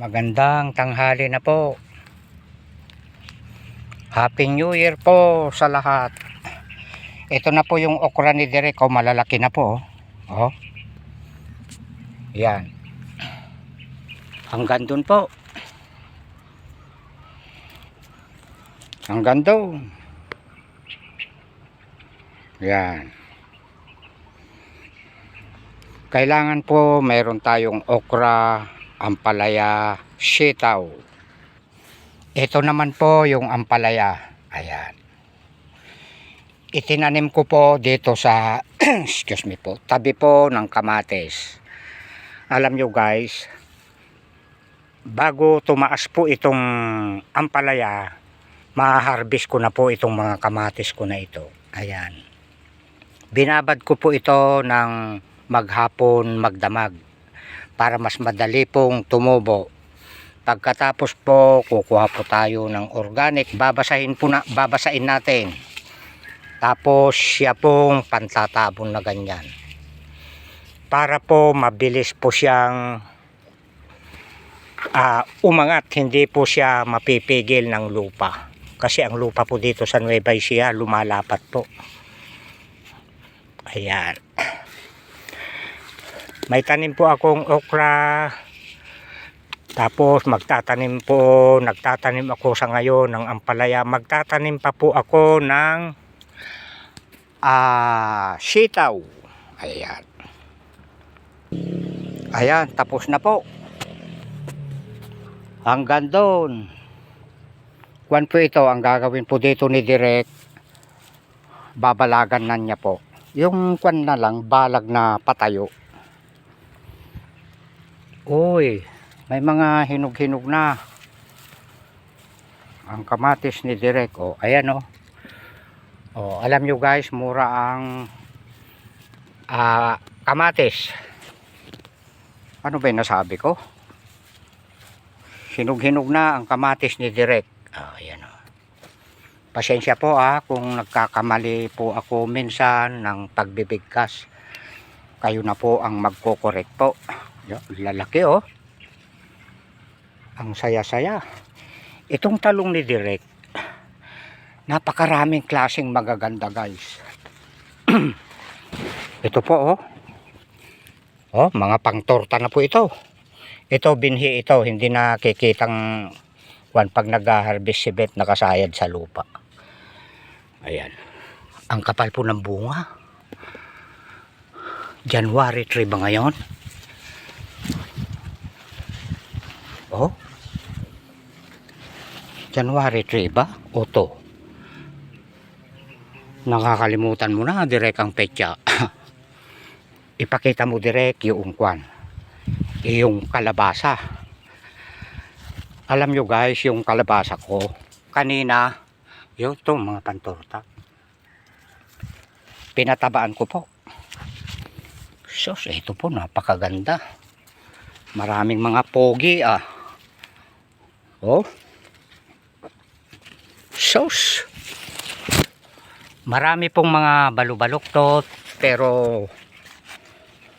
Magandang tanghali na po. Happy New Year po sa lahat. Ito na po yung okra ni Derek. Oh, malalaki na po. Oh. Yan. Hanggang dun po. Hanggang dun. Yan. Kailangan po mayroon tayong okra, ampalaya, sitaw. Ito naman po yung ampalaya. Ayan. Itinanim ko po dito sa excuse me po, tabi po ng kamatis. Alam nyo guys, bago tumaas po itong ampalaya, ma-harvest ko na po itong mga kamatis ko na ito. Ayan. Binabad ko po ito ng maghapon, magdamag para mas madali pong tumubo. Pagkatapos po, kukuha po tayo ng organic, babasahin natin. Tapos siya pong pantatabon na ganyan. Para po mabilis po siyang umangat, hindi po siya mapipigil ng lupa. Kasi ang lupa po dito sa Nueva Ecija lumalapat po. Ayan. May tanim po akong okra. Tapos nagtatanim ako sa ngayon ng ampalaya. Magtatanim pa po ako ng sitaw. Ayan. Ayan, tapos na po. Hanggang doon. Kwan po ito, ang gagawin po dito ni Direk, babalagan na niya po. Yung kwan na lang, balag na patayo. Uy, may mga hinog-hinog na. Ang kamatis ni Direk, oh, ayan oh. Oh, alam nyo guys, mura ang kamatis. Ano ba yung nasabi ko? Hinog-hinog na ang kamatis ni Direk. Oh, ayan oh. Pasensya po kung nagkakamali po ako minsan ng pagbibigkas. Kayo na po ang magko-correct po. Lalaki oh. Ang saya-saya. Itong talong ni Direk, napakaraming klaseng magaganda guys. Ito po oh. Oh, mga pangtorta na po ito. Ito binhi ito, hindi nakikitang pag nag-harvest si Beth nakasayad sa lupa. Ayan. Ang kapal po ng bunga. January 3 ba ngayon? Oh. January 3 ba? O to? Nakakalimutan mo na, Direk, ang petsa. Ipakita mo, Direk, yung kwan. Yung kalabasa. Alam nyo guys, yung kalabasa ko, kanina, yun ito, mga pantorta. Pinatabaan ko po. Sus, ito po, napakaganda. Maraming mga pogi Oh. Sus. Marami pong mga balubaluktot, pero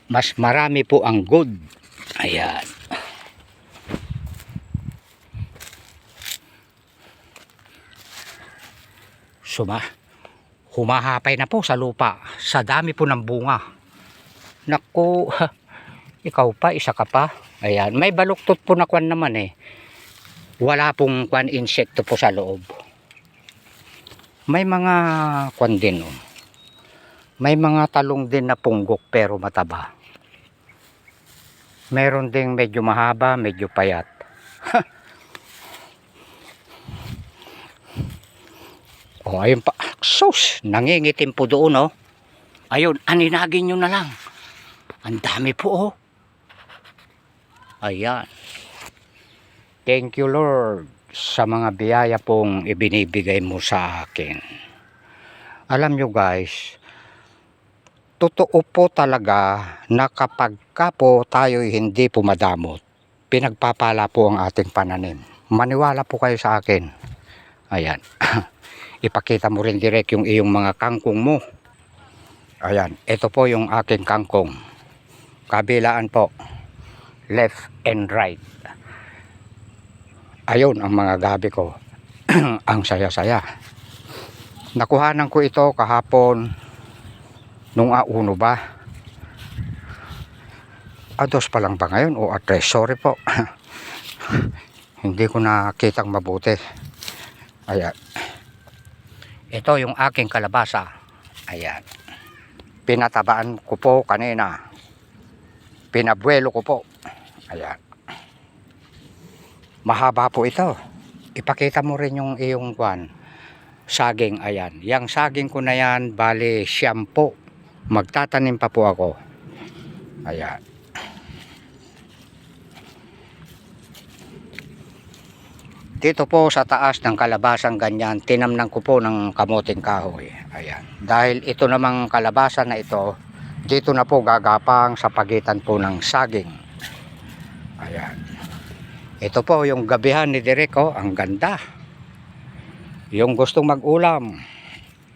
mas marami po ang good. Ayan. Humahapay na po sa lupa. Sa dami po ng bunga. Naku, ikaw pa, isa ka pa. Ayan, may baluktot po na kwan naman eh. Wala pong kwan insekto po sa loob. May mga kwan din oh. May mga talong din na punggok pero mataba. Meron ding medyo mahaba, medyo payat. Oh, ayun pa. Sus, nangingitim po doon oh. Ayun, aninagin nyo na lang. Ang dami po oh. Ayan. Thank you Lord sa mga biyaya pong ibinibigay mo sa akin. Alam nyo guys, totoo po talaga na kapag po tayo hindi pumadamot, pinagpapala po ang ating pananim. Maniwala po kayo sa akin. Ayan. Ipakita mo rin direct yung iyong mga kangkong mo. Ayan, ito po yung aking kangkong. Kabilaan po, left and right. Ayun ang mga gabi ko. Ang saya-saya. Nakuhanan ko ito kahapon nung A1 ba? A2 pa lang ba ngayon o A3? Sorry po. Hindi ko nakitang mabuti. Ayan. Ito yung aking kalabasa. Ayan. Pinatabaan ko po kanina. Pinabuelo ko po. Ayan. Mahaba po ito. Ipakita mo rin yung iyong saging. Ayan. Yang saging ko na yan, bali siyam po. Magtatanim pa po ako. Ayan. Dito po sa taas ng kalabasang ganyan, tinamnan ko po ng kamuting kahoy. Ayan. Dahil ito namang kalabasa na ito, dito na po gagapang sa pagitan po ng saging. Ayan. Ito po yung gabihan ni Derek, oh, ang ganda. Yung gustong mag-ulam,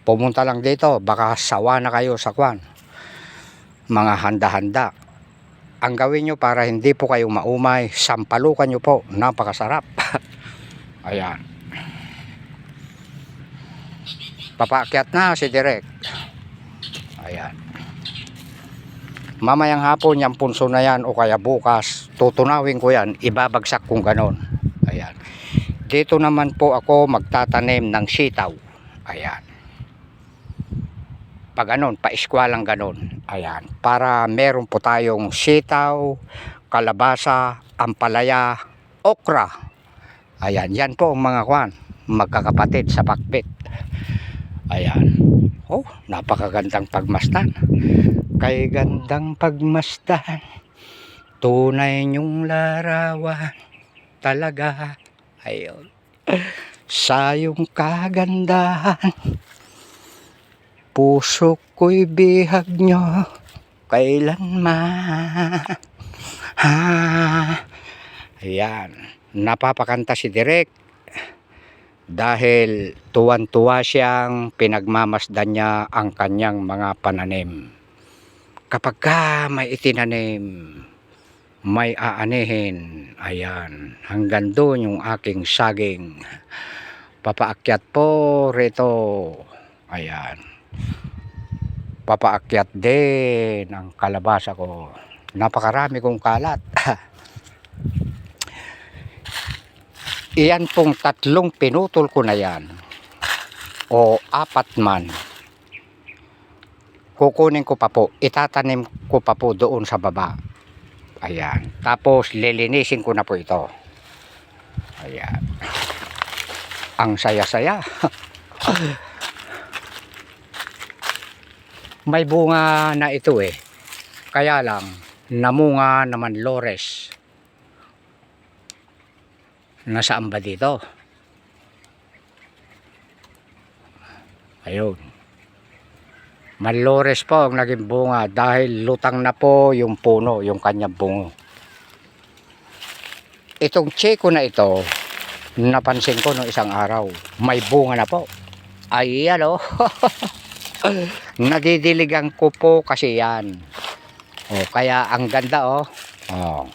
pumunta lang dito, baka sawa na kayo sa mga handa-handa. Ang gawin nyo para hindi po kayo maumay, sampalukan nyo po, napakasarap. Ayan. Papaakyat na si Derek. Ayan. Mamayang hapon yung punso na yan o kaya bukas, tutunawin ko yan, ibabagsak kong ganon. Ayan. Dito naman po ako magtatanim ng sitaw. Ayan. Pag ganon, pa-iskwalang ganon. Ayan. Para meron po tayong sitaw, kalabasa, ampalaya, okra. Ayan, yan po ang mga magkakapatid sa pakbit. Ayan. Oh, napakagandang pagmasdan. Kay gandang pagmasdan, tunay niyong larawan talaga. Ayun. Sa iyong kagandahan, puso ko'y bihag niyo kailanman. Ha. Ayan. Napapakanta si Derek dahil tuwan-tuwa siyang pinagmamasdan niya ang kanyang mga pananim. Kapag may itinanim, may aanihin. Ayan, hanggang doon yung aking saging. Papaakyat po rito. Ayan. Papaakyat din ang kalabasa ko. Napakarami kong kalat. Iyan pong 3 pinutol ko na yan o 4 man, kukunin ko pa po, itatanim ko pa po doon sa baba. Ayan. Tapos lilinisin ko na po ito. Ayan. Ang saya-saya. May bunga na ito eh. Kaya lang namunga naman lores. Nasaan ba dito? Ayun. Malores po ang naging bunga dahil lutang na po yung puno, yung kanyang bungo. Itong cheko na ito, napansin ko nung isang araw, may bunga na po. Ayan o. Nadidiligan ko po kasi yan. O, kaya ang ganda o. O.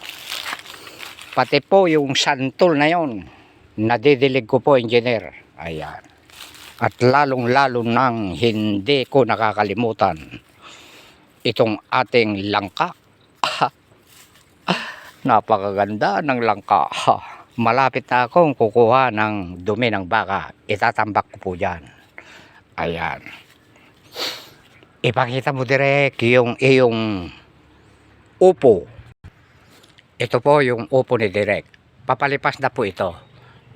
Pati po yung santol na yon, nadidilig ko po, engineer. Ayan. At lalong-lalo nang hindi ko nakakalimutan itong ating langka. Napakaganda ng langka. Malapit na akong kukuha ng dumi ng baka. Itatambak ko po dyan. Ayan. Ipakita mo direct yung iyong upo. Ito po yung upo ni Derek. Papalipas na po ito.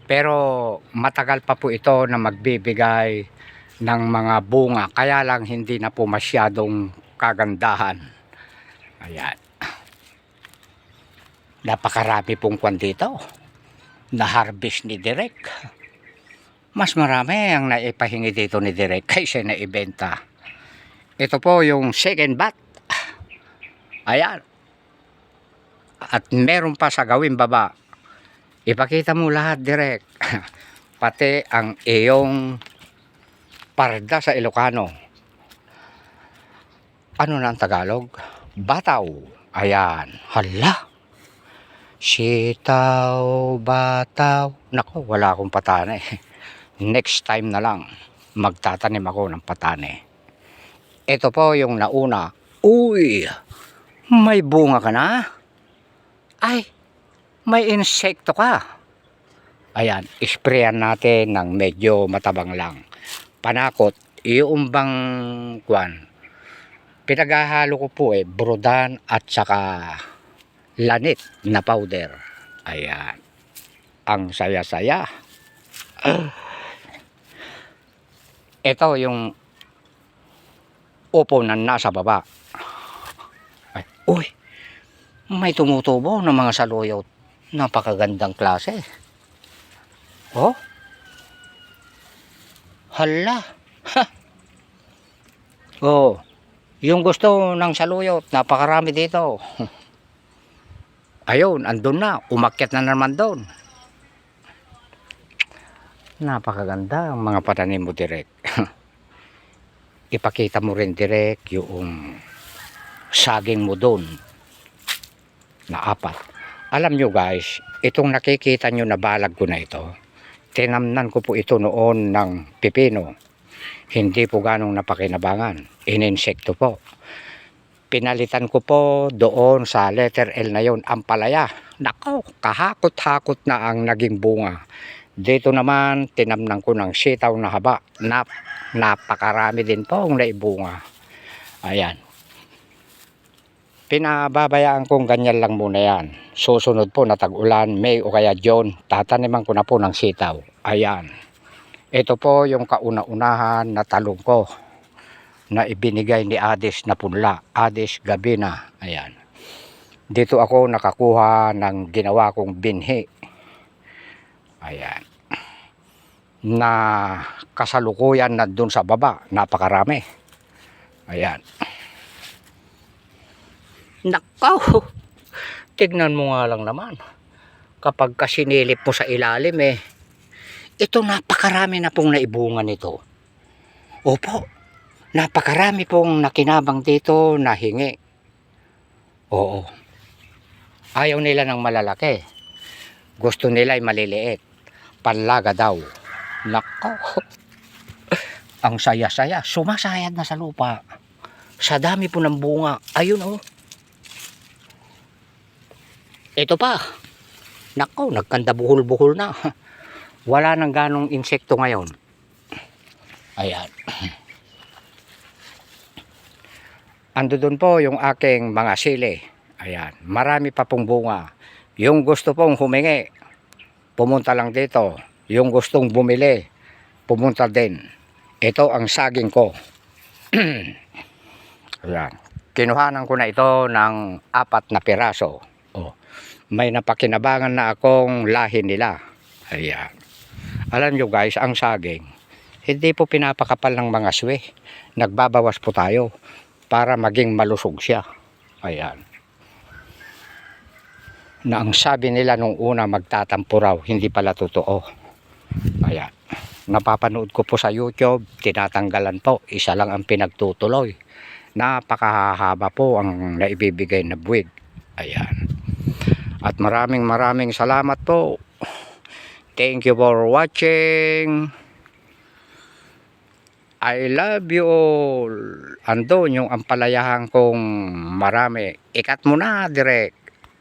Pero matagal pa po ito na magbibigay ng mga bunga. Kaya lang hindi na po masyadong kagandahan. Ayan. Napakarami pong kwan dito. Na-harvest ni Derek. Mas marami ang naipahingi dito ni Derek kaysa naibenta. Ito po yung second bat. Ayan. At meron pa sa gawing baba. Ipakita mo lahat, Derek. Pati ang iyong parda sa Ilocano. Ano na ang Tagalog? Bataw. Ayan. Hala. Sitaw, bataw. Nako, wala akong patane. Next time na lang, magtatanim ako ng patane. Ito po yung nauna. Uy, may bunga ka na? Ay, may insekto ka. Ayan, sprayan natin ng medyo matabang lang. Panakot, yung bang kwan. Pinaghahalo ko po brodan at saka lanit na powder. Ayan. Ang saya-saya. Ito yung upo na nasa baba. Ay, uy, may tumutubo ng mga saluyot. Napakagandang klase. Oh, hala. Ha. Oh, yung gusto ng saluyot, napakarami dito. Ayun, andun na. Umakyat na naman doon. Napakaganda ang mga pananim mo, direk. Ipakita mo rin, direk, yung saging mo doon na 4. Alam nyo guys, itong nakikita nyo na balag ko na ito, tinamnan ko po ito noon ng pipino. Hindi po ganong napakinabangan. Ininsekto po. Pinalitan ko po doon sa letter L na yon, ampalaya. Nako, kahakot-hakot na ang naging bunga. Dito naman, tinamnan ko ng sitaw na haba. Napakarami din po ang naibunga. Ayan. Pinababayaan kong ganyan lang muna yan. Susunod po na tag-ulan, May o kaya June, tataniman ko na po ng sitaw. Ayan. Ito po yung kauna-unahan na talong ko na ibinigay ni Adis na punla. Adis Gabina. Ayan. Dito ako nakakuha ng ginawa kong binhi. Ayan. Na kasalukuyan na dun sa baba. Napakarami. Ayan. Nakaw. Tignan mo nga lang naman. Kapag kasinilip mo sa ilalim ito napakarami na pong naibunga nito. Opo. Napakarami pong nakinabang dito na hingi. Oo. Ayaw nila ng malalaki. Gusto nila ay maliliit. Panlaga daw. Nako. Ang saya-saya. Sumasayad na sa lupa. Sa dami po ng bunga. Ayun oh. Ito pa. Nako, nagkanda buhol-buhol na. Wala nang ganong insekto ngayon. Ayan. Ando doon po yung aking mga sili. Ayan. Marami pa pong bunga. Yung gusto pong humingi, pumunta lang dito. Yung gustong bumili, pumunta din. Ito ang saging ko. Ayan. Kinuhanan ko na ito ng 4 na piraso. Oh. May napakinabangan na akong lahi nila. Ayan. Alam nyo guys, ang saging, hindi po pinapakapal ng mga swe. Nagbabawas po tayo para maging malusog siya. Ayan. Na ang sabi nila nung una magtatampo raw, hindi pala totoo. Ayan. Napapanood ko po sa YouTube, tinatanggalan po. Isa lang ang pinagtutuloy. Napakahaba po ang naibibigay na buwig. Ayan. At maraming salamat po. Thank you for watching. I love you all. Andun yung ampalayahan kong marami. Ikat mo na, direk.